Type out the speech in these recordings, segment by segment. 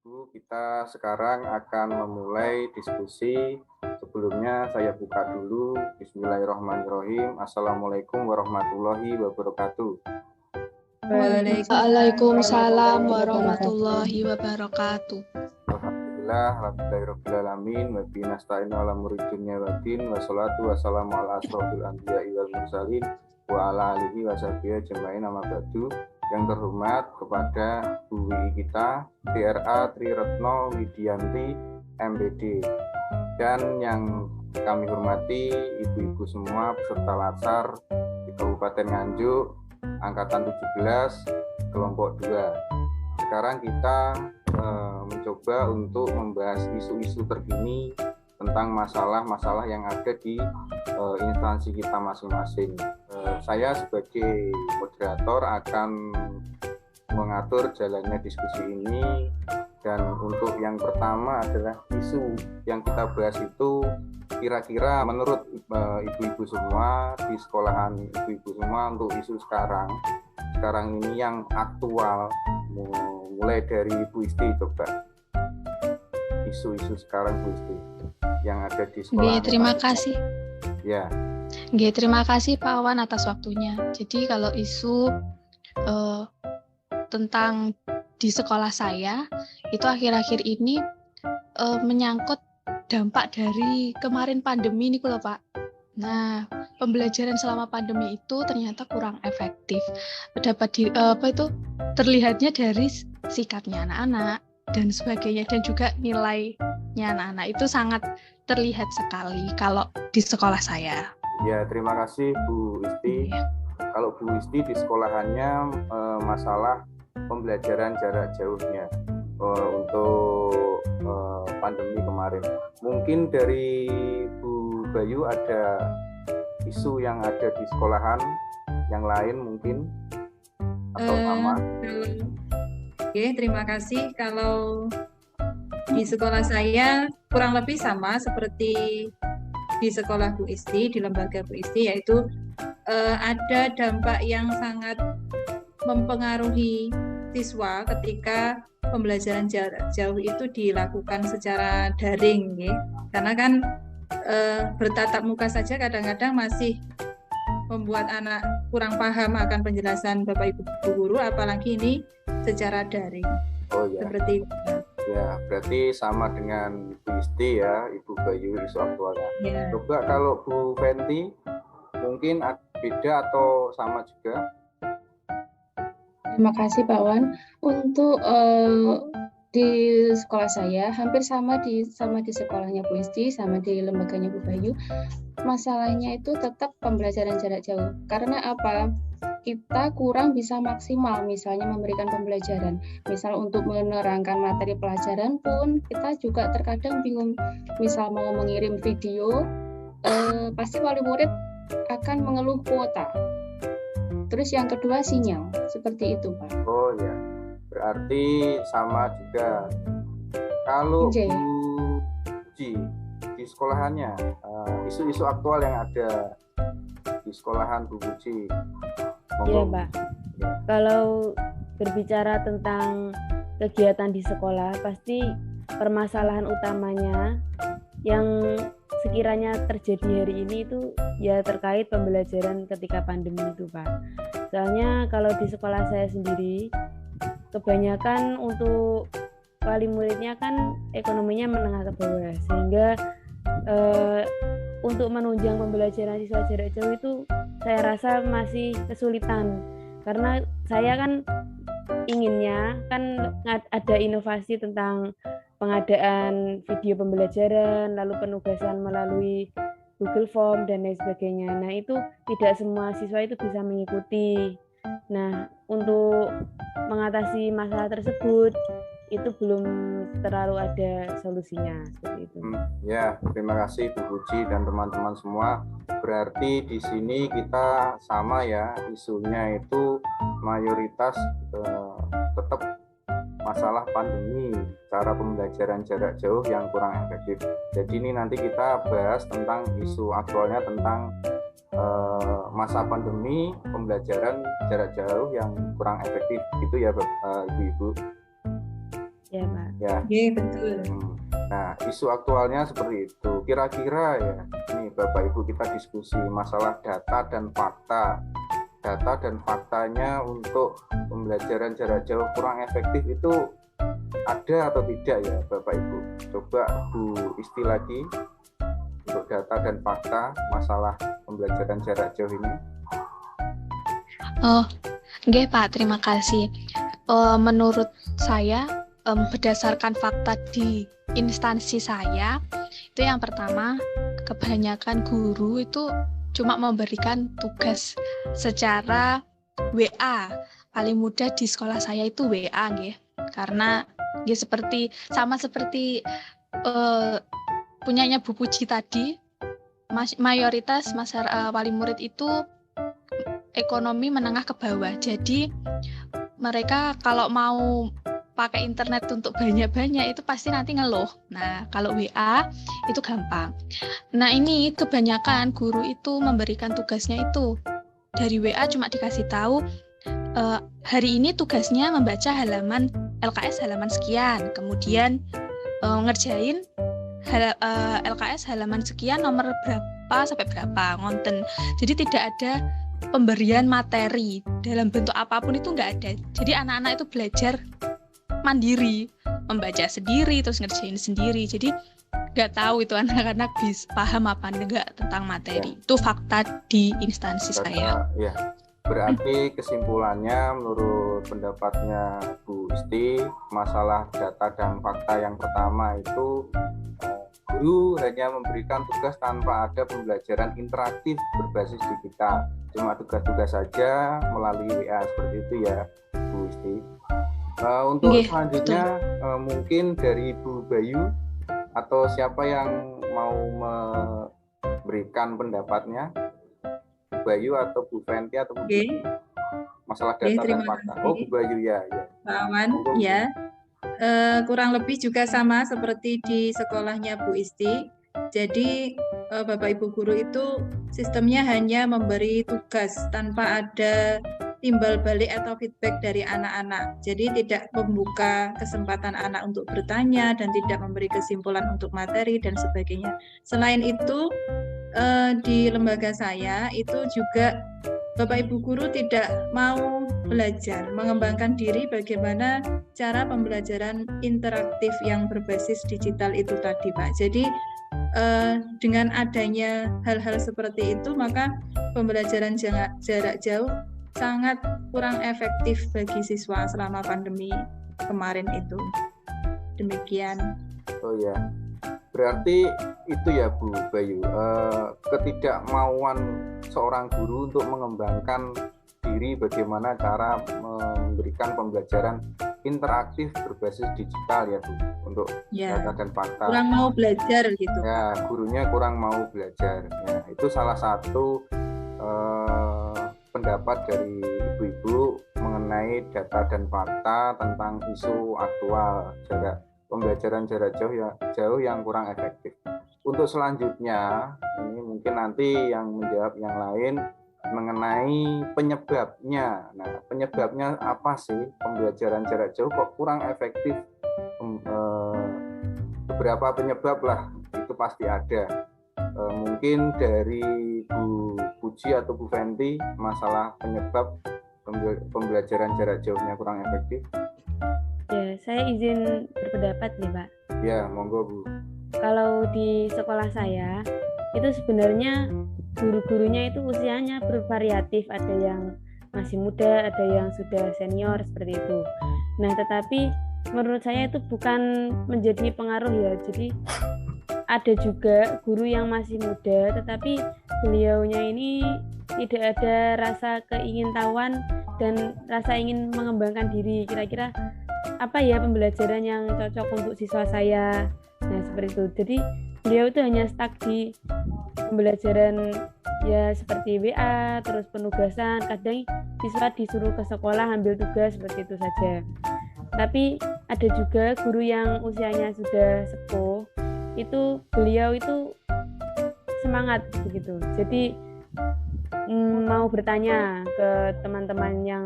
Ibu, kita sekarang akan memulai diskusi. Sebelumnya saya buka dulu. Bismillahirrahmanirrahim. Assalamualaikum warahmatullahi wabarakatuh. Waalaikumsalam warahmatullahi wabarakatuh. Alhamdulillah, alhamdulillahirrahmanirrahim. Wa bihi nasta'inu ala umuri dunya wa din. Wassalatu wassalamu ala asrofil anbiya'i wal mursalin wa ala alihi wa sahbihi ajma'in, amma ba'du. Yang terhormat kepada Bu WI kita, TRA Triretno Widianti, MPD, dan yang kami hormati ibu-ibu semua peserta Latsar di Kabupaten Nganjuk, Angkatan 17, Kelompok 2. Sekarang kita mencoba untuk membahas isu-isu terkini tentang masalah-masalah yang ada di instansi kita masing-masing. Saya sebagai moderator akan mengatur jalannya diskusi ini, dan untuk yang pertama adalah isu yang kita bahas itu kira-kira menurut ibu-ibu semua di sekolahan ibu-ibu semua untuk isu sekarang ini yang aktual, mulai dari Bu Isti. Coba isu-isu sekarang Bu Isti yang ada di sekolah. Terima kasih. Ya. Terima kasih Pak Wan atas waktunya. Jadi kalau isu tentang di sekolah saya itu akhir-akhir ini menyangkut dampak dari kemarin pandemi ini loh Pak. Nah, pembelajaran selama pandemi itu ternyata kurang efektif. Terlihatnya dari sikapnya anak-anak dan sebagainya, dan juga nilainya anak-anak itu sangat terlihat sekali kalau di sekolah saya. Ya, terima kasih Bu Isti. Kalau Bu Isti di sekolahannya masalah pembelajaran jarak jauhnya untuk pandemi kemarin. Mungkin dari Bu Bayu ada isu yang ada di sekolahan yang lain mungkin atau sama? Oke, terima kasih. Kalau di sekolah saya kurang lebih sama seperti di sekolah Bu Isti, di lembaga Bu Isti, yaitu ada dampak yang sangat mempengaruhi siswa ketika pembelajaran jarak jauh itu dilakukan secara daring, ya. Karena kan bertatap muka saja kadang-kadang masih membuat anak kurang paham akan penjelasan Bapak Ibu guru, apalagi ini secara daring. Oh ya. Seperti itu. Ya, berarti sama dengan Bu Isti ya, Ibu Bayu, isu aktualnya. Ya. Coba kalau Bu Fenty, mungkin beda atau sama juga? Terima kasih Pak Wan. Untuk di sekolah saya hampir sama di sekolahnya Bu Isti, sama di lembaganya Bu Bayu. Masalahnya itu tetap pembelajaran jarak jauh. Karena apa? Kita kurang bisa maksimal misalnya memberikan pembelajaran. Misal untuk menerangkan materi pelajaran pun kita juga terkadang bingung. Misal mau mengirim video, pasti wali murid akan mengeluh kuota. Terus yang kedua sinyal, seperti itu Pak. Oh ya, berarti sama juga. Kalau Bu Ji di sekolahannya, isu-isu aktual yang ada di sekolahan Bu Ji. Iya Pak, kalau berbicara tentang kegiatan di sekolah, pasti permasalahan utamanya yang sekiranya terjadi hari ini itu ya terkait pembelajaran ketika pandemi itu Pak. Soalnya kalau di sekolah saya sendiri, kebanyakan untuk wali muridnya kan ekonominya menengah ke bawah, sehingga untuk menunjang pembelajaran siswa jarak jauh itu saya rasa masih kesulitan, karena saya kan inginnya kan ada inovasi tentang pengadaan video pembelajaran, lalu penugasan melalui Google Form dan lain sebagainya. Nah, itu tidak semua siswa itu bisa mengikuti. Nah, untuk mengatasi masalah tersebut itu belum terlalu ada solusinya seperti itu. Ya, terima kasih Bu Puji dan teman-teman semua. Berarti di sini kita sama ya, isunya itu mayoritas tetap masalah pandemi, cara pembelajaran jarak jauh yang kurang efektif. Jadi ini nanti kita bahas tentang isu aktualnya tentang masa pandemi, pembelajaran jarak jauh yang kurang efektif, gitu ya Ibu-Ibu. Ya, Pak. Ya. Iya, betul. Nah, isu aktualnya seperti itu. Kira-kira ya, ini Bapak Ibu kita diskusi masalah data dan fakta. Data dan faktanya untuk pembelajaran jarak jauh kurang efektif itu ada atau tidak ya Bapak Ibu? Coba Bu Isti lagi untuk data dan fakta masalah pembelajaran jarak jauh ini. Oh, nggih Pak, terima kasih. Menurut saya, berdasarkan fakta di instansi saya, itu yang pertama, kebanyakan guru itu cuma memberikan tugas secara WA. Paling mudah di sekolah saya itu WA, nggih. Karena ya sama seperti punyanya Bu Puji tadi, mayoritas wali murid itu ekonomi menengah ke bawah. Jadi mereka kalau mau pakai internet untuk banyak-banyak itu pasti nanti ngeluh. Nah, kalau WA itu gampang. Nah, ini kebanyakan guru itu memberikan tugasnya itu dari WA cuma dikasih tahu hari ini tugasnya membaca halaman LKS halaman sekian, kemudian ngerjain LKS halaman sekian nomor berapa sampai berapa, ngonten. Jadi tidak ada pemberian materi dalam bentuk apapun, itu nggak ada. Jadi anak-anak itu belajar mandiri, membaca sendiri, terus ngerjain sendiri. Jadi nggak tahu itu anak-anak bisa paham apa enggak tentang materi. Itu fakta di instansi saya. Ya, berarti kesimpulannya menurut pendapatnya Bu Isti, masalah data dan fakta yang pertama itu guru hanya memberikan tugas tanpa ada pembelajaran interaktif berbasis digital. Cuma tugas-tugas saja melalui WA seperti itu ya Bu Isti. Untuk selanjutnya mungkin dari Bu Bayu atau siapa yang mau memberikan pendapatnya, Bu Bayu atau Bu Fenty atau Bu Bayu, masalah data dan fakta. Oh, Bu Bayu ya. Pak Awan, ya. Kurang lebih juga sama seperti di sekolahnya Bu Isti. Jadi Bapak Ibu guru itu sistemnya hanya memberi tugas tanpa ada timbal balik atau feedback dari anak-anak. Jadi tidak membuka kesempatan anak untuk bertanya dan tidak memberi kesimpulan untuk materi dan sebagainya. Selain itu di lembaga saya itu juga Bapak Ibu guru tidak mau belajar, mengembangkan diri bagaimana cara pembelajaran interaktif yang berbasis digital itu tadi, Pak. Jadi dengan adanya hal-hal seperti itu, maka pembelajaran jarak jauh sangat kurang efektif bagi siswa selama pandemi kemarin itu. Demikian. Oh ya, berarti itu ya Bu Bayu, ketidakmauan seorang guru untuk mengembangkan diri bagaimana cara memberikan pembelajaran interaktif berbasis digital ya Bu, untuk data dan fakta. Kurang mau belajar gitu. Ya, gurunya kurang mau belajar. Ya, itu salah satu pendapat dari ibu-ibu mengenai data dan fakta tentang isu aktual pembelajaran jarak jauh yang kurang efektif. Untuk selanjutnya, ini mungkin nanti yang menjawab yang lain mengenai penyebabnya. Nah, penyebabnya apa sih pembelajaran jarak jauh kok kurang efektif? Beberapa penyebab lah, itu pasti ada. Mungkin dari Bu Puji atau Bu Fenty, masalah penyebab pembelajaran jarak jauhnya kurang efektif. Ya, saya izin berpendapat nih Pak. Ya, monggo Bu. Kalau di sekolah saya, itu sebenarnya guru-gurunya itu usianya bervariatif, ada yang masih muda, ada yang sudah senior seperti itu. Nah, tetapi menurut saya itu bukan menjadi pengaruh ya. Jadi ada juga guru yang masih muda, tetapi beliaunya ini tidak ada rasa keingintahuan dan rasa ingin mengembangkan diri. Kira-kira apa ya pembelajaran yang cocok untuk siswa saya? Nah, seperti itu. Jadi beliau itu hanya stuck di pembelajaran ya seperti WA, terus penugasan. Kadang siswa disuruh ke sekolah ambil tugas seperti itu saja. Tapi ada juga guru yang usianya sudah sepuh, itu beliau itu semangat begitu. Jadi mau bertanya ke teman-teman yang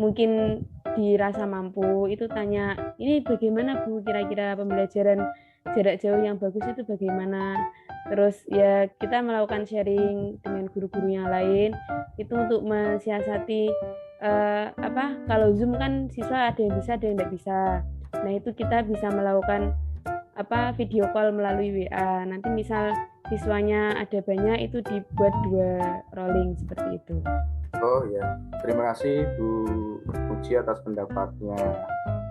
mungkin dirasa mampu itu tanya, ini bagaimana Bu kira-kira pembelajaran jarak jauh yang bagus itu bagaimana. Terus ya kita melakukan sharing dengan guru-guru yang lain itu untuk mensiasati kalau Zoom kan siswa ada yang bisa ada yang tidak bisa. Nah itu kita bisa melakukan video call melalui WA. Nanti misal siswanya ada banyak itu dibuat 2 rolling seperti itu. Oh ya, terima kasih Bu Puji atas pendapatnya.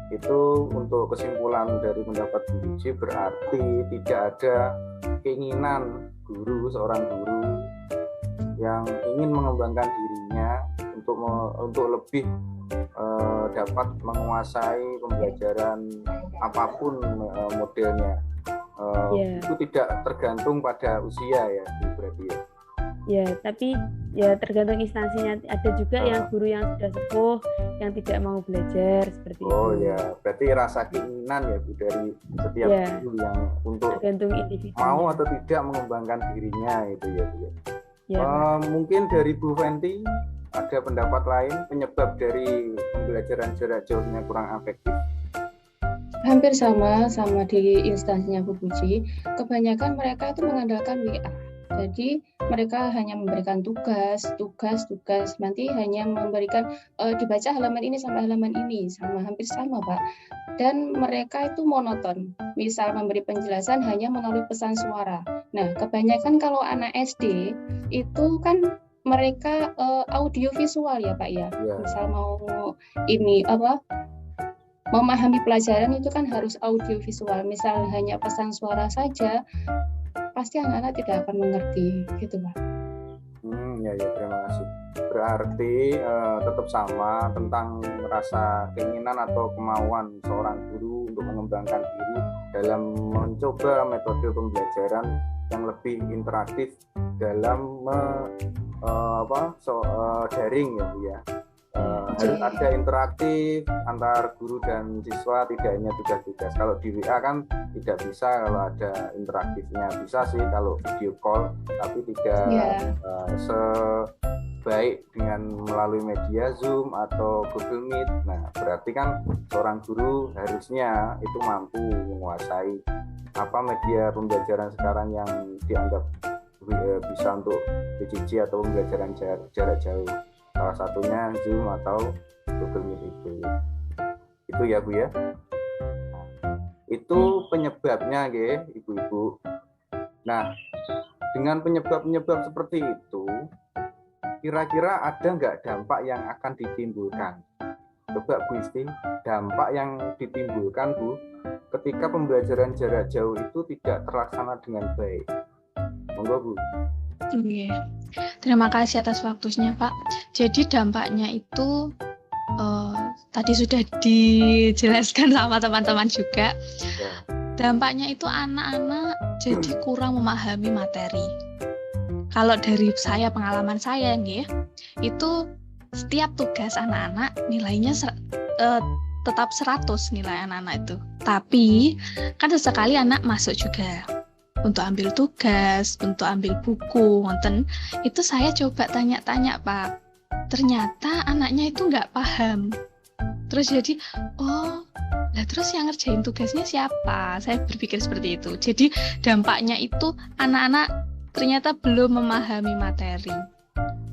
Itu untuk kesimpulan dari pendapat Bu Puji berarti tidak ada keinginan seorang guru yang ingin mengembangkan dirinya untuk lebih dapat menguasai pembelajaran apapun modelnya. Itu tidak tergantung pada usia ya, berarti ya. Ya, tapi ya tergantung instansinya. Ada juga yang guru yang sudah sepuh yang tidak mau belajar seperti itu. Oh ya, berarti rasa keinginan ya Bu dari setiap guru yang untuk tergantung individu mau atau tidak mengembangkan dirinya itu ya Bu. Mungkin dari Bu Fenty ada pendapat lain penyebab dari pembelajaran jarak jauhnya kurang efektif? Hampir sama di instansinya Bu Puji. Kebanyakan mereka itu mengandalkan WA. Jadi mereka hanya memberikan tugas, nanti hanya memberikan dibaca halaman ini sampai halaman ini, hampir sama Pak. Dan mereka itu monoton, misal memberi penjelasan hanya melalui pesan suara. Nah kebanyakan kalau anak SD itu kan mereka audio visual ya Pak ya. Misal mau memahami pelajaran itu kan harus audio visual. Misal hanya pesan suara saja, pasti anak-anak tidak akan mengerti, gitu Pak. Ya, terima kasih. Berarti tetap sama tentang rasa keinginan atau kemauan seorang guru untuk mengembangkan diri dalam mencoba metode pembelajaran yang lebih interaktif dalam daring ya Bu ya. Harus ada interaktif antar guru dan siswa, tidak hanya tugas-tugas. Kalau di WA kan tidak bisa kalau ada interaktifnya. Bisa sih kalau video call, tapi tidak sebaik dengan melalui media Zoom atau Google Meet. Nah, berarti kan seorang guru harusnya itu mampu menguasai media pembelajaran sekarang yang dianggap bisa untuk PJJ atau pembelajaran jarak jauh. Salah satunya Zoom atau Google Meet itu ya Bu ya. Itu penyebabnya Ibu-ibu. Nah, dengan penyebab-penyebab seperti itu, kira-kira ada nggak dampak yang akan ditimbulkan? Coba Bu Isti, dampak yang ditimbulkan Bu ketika pembelajaran jarak jauh itu tidak terlaksana dengan baik. Monggo Bu. Terima kasih atas waktunya Pak. Jadi dampaknya itu tadi sudah dijelaskan sama teman-teman juga. Dampaknya itu anak-anak jadi kurang memahami materi. Kalau dari saya, pengalaman saya itu setiap tugas anak-anak nilainya tetap 100 nilai anak-anak itu. Tapi kan sesekali anak masuk juga untuk ambil tugas, untuk ambil buku, itu saya coba tanya-tanya Pak. Ternyata anaknya itu nggak paham. Terus jadi, terus yang ngerjain tugasnya siapa? Saya berpikir seperti itu. Jadi dampaknya itu anak-anak ternyata belum memahami materi.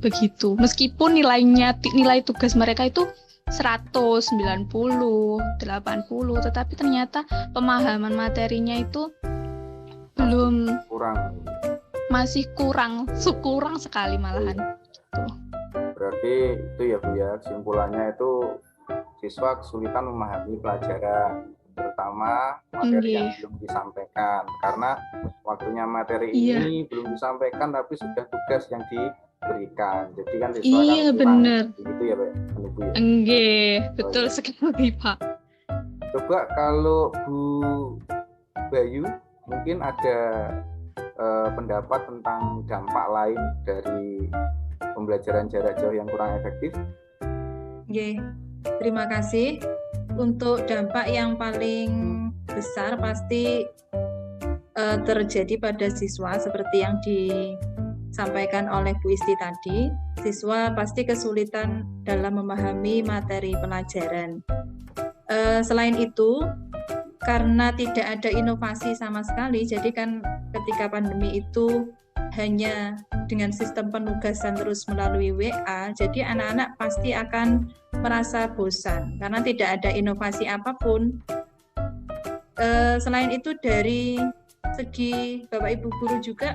Begitu. Meskipun nilai tugas mereka itu 100, 90, 80, tetapi ternyata pemahaman materinya itu masih kurang sekali malahan. Berarti itu ya Bu ya, kesimpulannya itu siswa kesulitan memahami pelajaran, terutama materi yang belum disampaikan, karena waktunya materi ini belum disampaikan tapi sudah tugas yang diberikan. Jadi kan siswa benar. Begitu ya Pak ya? Betul sekali Pak. Coba kalau Bu Bayu mungkin ada pendapat tentang dampak lain dari pembelajaran jarak jauh yang kurang efektif? Terima kasih. Untuk dampak yang paling besar pasti terjadi pada siswa seperti yang disampaikan oleh Bu Isti tadi, siswa pasti kesulitan dalam memahami materi pelajaran. Selain itu, karena tidak ada inovasi sama sekali, jadi kan ketika pandemi itu hanya dengan sistem penugasan terus melalui WA, jadi anak-anak pasti akan merasa bosan karena tidak ada inovasi apapun. Selain itu dari segi Bapak Ibu guru juga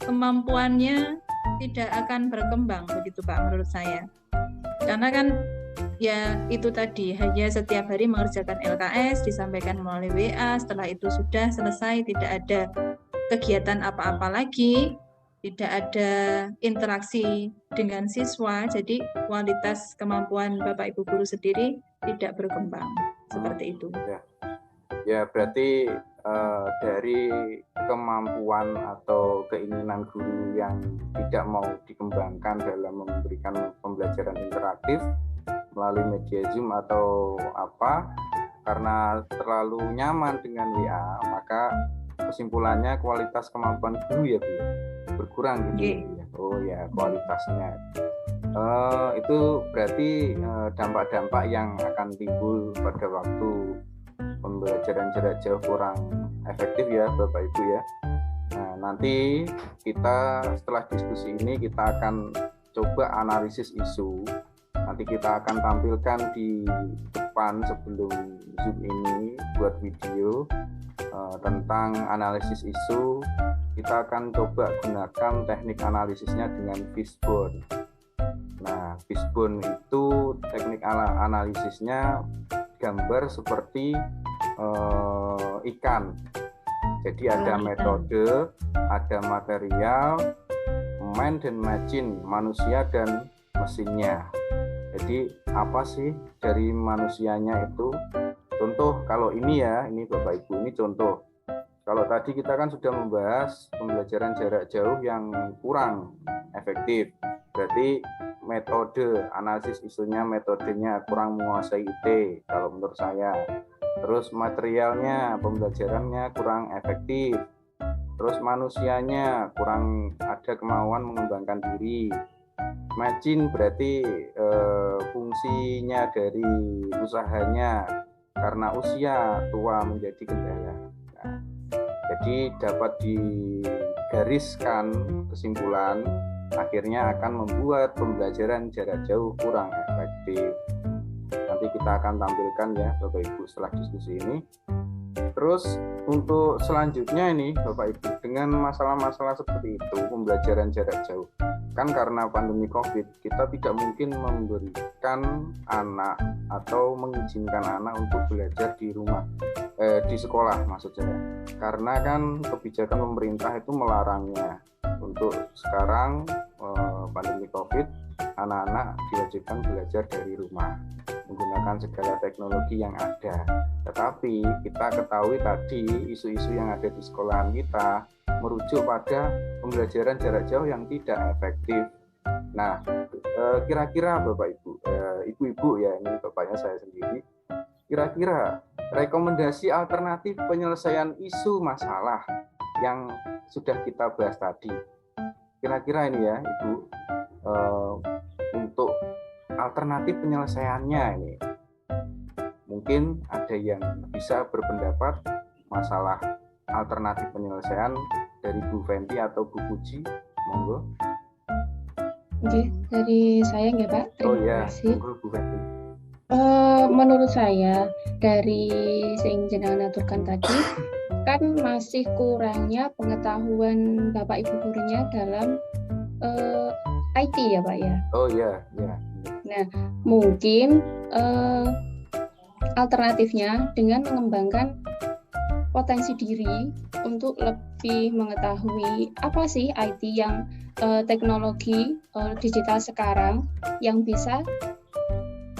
kemampuannya tidak akan berkembang begitu Pak menurut saya. Karena kan ya itu tadi hanya setiap hari mengerjakan LKS disampaikan melalui WA, setelah itu sudah selesai, tidak ada kegiatan apa-apa lagi, tidak ada interaksi dengan siswa, jadi kualitas kemampuan Bapak Ibu guru sendiri tidak berkembang seperti itu. Ya berarti dari kemampuan atau keinginan guru yang tidak mau dikembangkan dalam memberikan pembelajaran interaktif melalui media Zoom atau apa, karena terlalu nyaman dengan WA, maka kesimpulannya kualitas kemampuan guru ya Bu, berkurang gitu. Oh ya, kualitasnya. Itu berarti dampak-dampak yang akan timbul pada waktu pembelajaran jarak jauh kurang efektif ya Bapak Ibu ya. Nah, nanti kita setelah diskusi ini kita akan coba analisis isu. Nanti kita akan tampilkan di depan sebelum Zoom ini buat video tentang analisis isu. Kita akan coba gunakan teknik analisisnya dengan fishbone. Nah, fishbone itu teknik analisisnya gambar seperti ikan. Jadi ada metode, ada material, man dan machine, manusia dan mesinnya. Jadi apa sih dari manusianya itu? Contoh kalau ini ya, ini Bapak Ibu, ini contoh. Kalau tadi kita kan sudah membahas pembelajaran jarak jauh yang kurang efektif. Berarti metode analisis isunya, metodenya kurang menguasai IT kalau menurut saya. Terus materialnya, pembelajarannya kurang efektif. Terus manusianya kurang ada kemauan mengembangkan diri. Machine berarti fungsinya dari usahanya karena usia tua menjadi kendala. Nah, jadi dapat digariskan kesimpulan akhirnya akan membuat pembelajaran jarak jauh kurang efektif. Nanti kita akan tampilkan ya Bapak Ibu setelah diskusi ini. Terus untuk selanjutnya ini Bapak Ibu, dengan masalah-masalah seperti itu pembelajaran jarak jauh, kan karena pandemi COVID kita tidak mungkin memberikan anak atau mengizinkan anak untuk belajar di rumah, di sekolah maksud saya, karena kan kebijakan pemerintah itu melarangnya. Untuk sekarang pandemi COVID, anak-anak diwajibkan belajar dari rumah menggunakan segala teknologi yang ada. Tetapi kita ketahui tadi isu-isu yang ada di sekolahan kita merujuk pada pembelajaran jarak jauh yang tidak efektif. Nah, kira-kira Bapak Ibu, Ibu-ibu ya, ini bapaknya saya sendiri, kira-kira rekomendasi alternatif penyelesaian isu masalah yang sudah kita bahas tadi, kira-kira ini ya Ibu, untuk alternatif penyelesaiannya ini, mungkin ada yang bisa berpendapat masalah alternatif penyelesaian dari Bu Fenty atau Bu Puji, monggo. Oke, dari saya nggak Pak? Terima kasih. Monggo Bu Fenty. Menurut saya dari yang jenengan aturkan tadi, kan masih kurangnya pengetahuan Bapak Ibu gurunya dalam IT ya Pak ya. Oh ya, ya. Nah, mungkin alternatifnya dengan mengembangkan potensi diri untuk lebih mengetahui apa sih IT yang teknologi digital sekarang yang bisa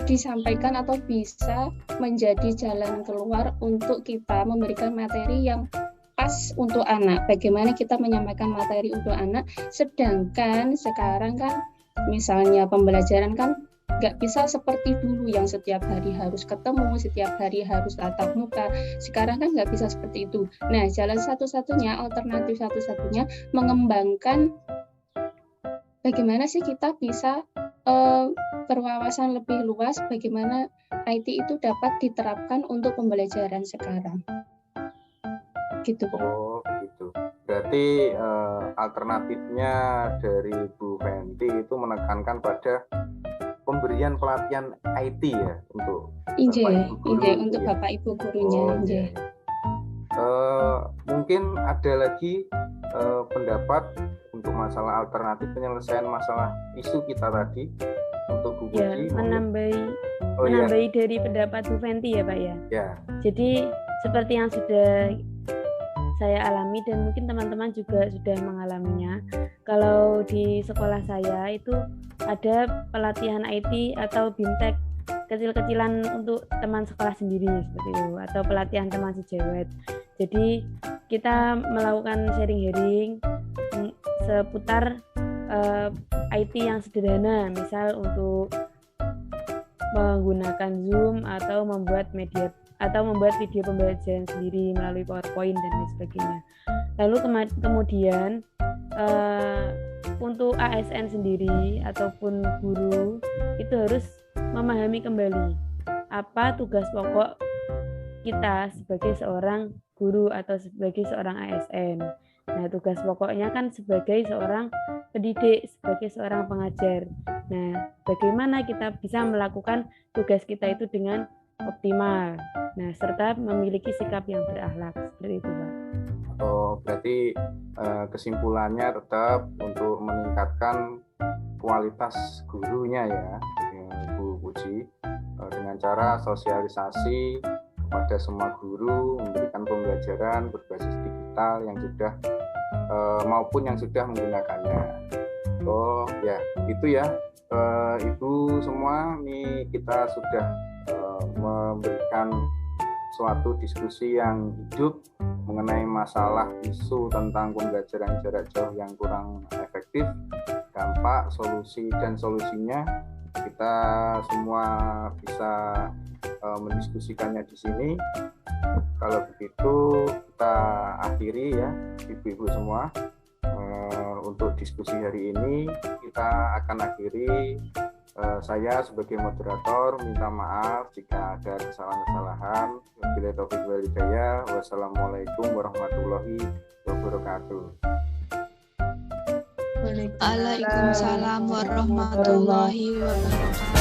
disampaikan atau bisa menjadi jalan keluar untuk kita memberikan materi yang pas untuk anak. Bagaimana kita menyampaikan materi untuk anak, sedangkan sekarang kan misalnya pembelajaran kan nggak bisa seperti dulu yang setiap hari harus ketemu, setiap hari harus tatap muka. Sekarang kan nggak bisa seperti itu. Nah, jalan satu-satunya, alternatif satu-satunya mengembangkan bagaimana sih kita bisa berwawasan lebih luas bagaimana IT itu dapat diterapkan untuk pembelajaran sekarang. Gitu, Pak. Oh, begitu. Berarti alternatifnya dari Bu Fenty itu menekankan pada pemberian pelatihan IT ya untuk Inje, Bapak Ibu guru, untuk ya. Bapak Ibu gurunya, Oh, Inje. iya. Mungkin ada lagi pendapat untuk masalah alternatif penyelesaian masalah isu kita tadi untuk Bu Ya, Puji. menambahi dari pendapat Bu Fenty ya Pak ya. Ya. Jadi seperti yang sudah saya alami dan mungkin teman-teman juga sudah mengalaminya. Kalau di sekolah saya itu ada pelatihan IT atau BIMTEK kecil-kecilan untuk teman sekolah sendiri seperti itu, atau pelatihan teman sejawat. Jadi kita melakukan sharing seputar IT yang sederhana, misal untuk menggunakan Zoom atau membuat video pembelajaran sendiri melalui PowerPoint dan lain sebagainya. Lalu kemudian untuk ASN sendiri ataupun guru itu harus memahami kembali apa tugas pokok kita sebagai seorang guru atau sebagai seorang ASN. Nah, tugas pokoknya kan sebagai seorang pendidik, sebagai seorang pengajar. Nah, bagaimana kita bisa melakukan tugas kita itu dengan optimal. Nah, serta memiliki sikap yang berakhlak. Seperti itu, Pak. Oh, berarti kesimpulannya tetap untuk meningkatkan kualitas gurunya ya, Bu Puji, dengan cara sosialisasi kepada semua guru, memberikan pembelajaran berbasis digital yang sudah maupun yang sudah menggunakannya. Oh ya, itu ya, Ibu semua, ini kita sudah memberikan suatu diskusi yang hidup mengenai masalah isu tentang pembelajaran jarak jauh yang kurang efektif, dampak, solusi, dan solusinya. Kita semua bisa mendiskusikannya di sini. Kalau begitu kita akhiri ya, Ibu-ibu semua. Untuk diskusi hari ini kita akan akhiri. Saya sebagai moderator minta maaf jika ada kesalahan-kesalahan. Wabillahi taufiq wal hidayah. Wassalamualaikum warahmatullahi wabarakatuh. Waalaikumsalam warahmatullahi wabarakatuh.